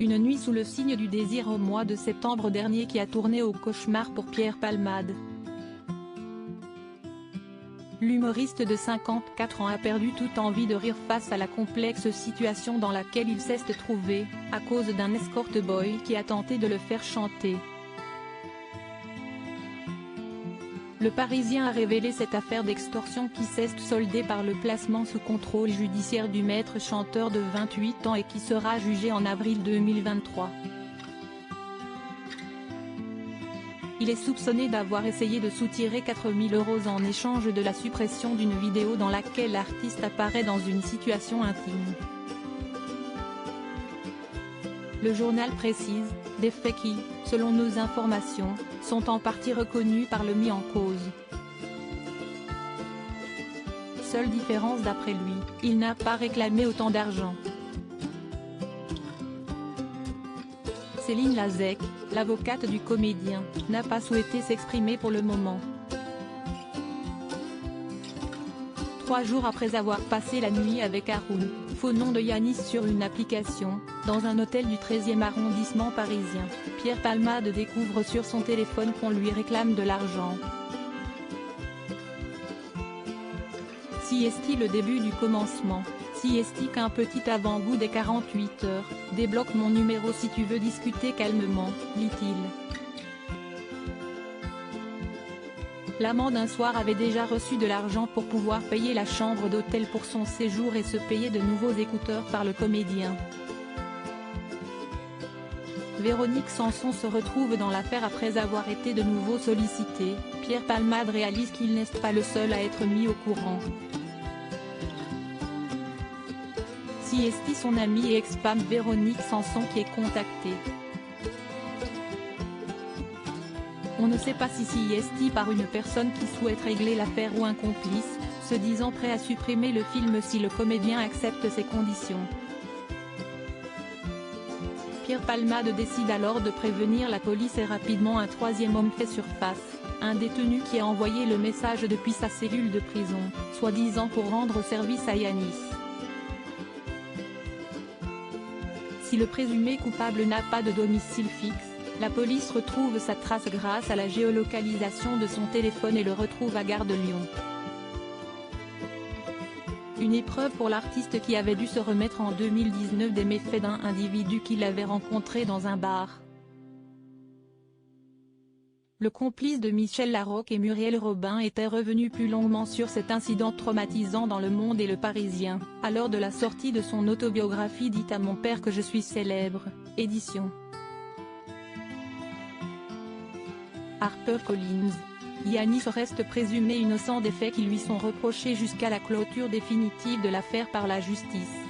Une nuit sous le signe du désir au mois de septembre dernier qui a tourné au cauchemar pour Pierre Palmade. L'humoriste de 54 ans a perdu toute envie de rire face à la complexe situation dans laquelle il s'est trouvé, à cause d'un escort boy qui a tenté de le faire chanter. Le Parisien a révélé cette affaire d'extorsion qui s'est soldée par le placement sous contrôle judiciaire du maître chanteur de 28 ans et qui sera jugé en avril 2023. Il est soupçonné d'avoir essayé de soutirer 4 000 € en échange de la suppression d'une vidéo dans laquelle l'artiste apparaît dans une situation intime. Le journal précise, des faits qui, selon nos informations, sont en partie reconnus par le mis en cause. Seule différence d'après lui, il n'a pas réclamé autant d'argent. Céline Lazec, l'avocate du comédien, n'a pas souhaité s'exprimer pour le moment. 3 jours après avoir passé la nuit avec Haroun, faux nom de Yanis sur une application, dans un hôtel du 13e arrondissement parisien, Pierre Palmade découvre sur son téléphone qu'on lui réclame de l'argent. Si est-il le début du commencement, si est-il qu'un petit avant-goût des 48 heures, débloque mon numéro si tu veux discuter calmement, lit-il. L'amant d'un soir avait déjà reçu de l'argent pour pouvoir payer la chambre d'hôtel pour son séjour et se payer de nouveaux écouteurs par le comédien. Véronique Sanson se retrouve dans l'affaire après avoir été de nouveau sollicitée. Pierre Palmade réalise qu'il n'est pas le seul à être mis au courant. Si est son amie et ex-femme Véronique Sanson qui est contactée. On ne sait pas si est par une personne qui souhaite régler l'affaire ou un complice, se disant prêt à supprimer le film si le comédien accepte ses conditions. Pierre Palmade décide alors de prévenir la police et rapidement un troisième homme fait surface, un détenu qui a envoyé le message depuis sa cellule de prison, soi-disant pour rendre service à Yanis. Si le présumé coupable n'a pas de domicile fixe, la police retrouve sa trace grâce à la géolocalisation de son téléphone et le retrouve à Gare de Lyon. Une épreuve pour l'artiste qui avait dû se remettre en 2019 des méfaits d'un individu qu'il avait rencontré dans un bar. Le complice de Michel Larocque et Muriel Robin était revenu plus longuement sur cet incident traumatisant dans Le Monde et Le Parisien, à l'heure de la sortie de son autobiographie Dites à mon père que je suis célèbre, édition HarperCollins. Yanis reste présumé innocent des faits qui lui sont reprochés jusqu'à la clôture définitive de l'affaire par la justice.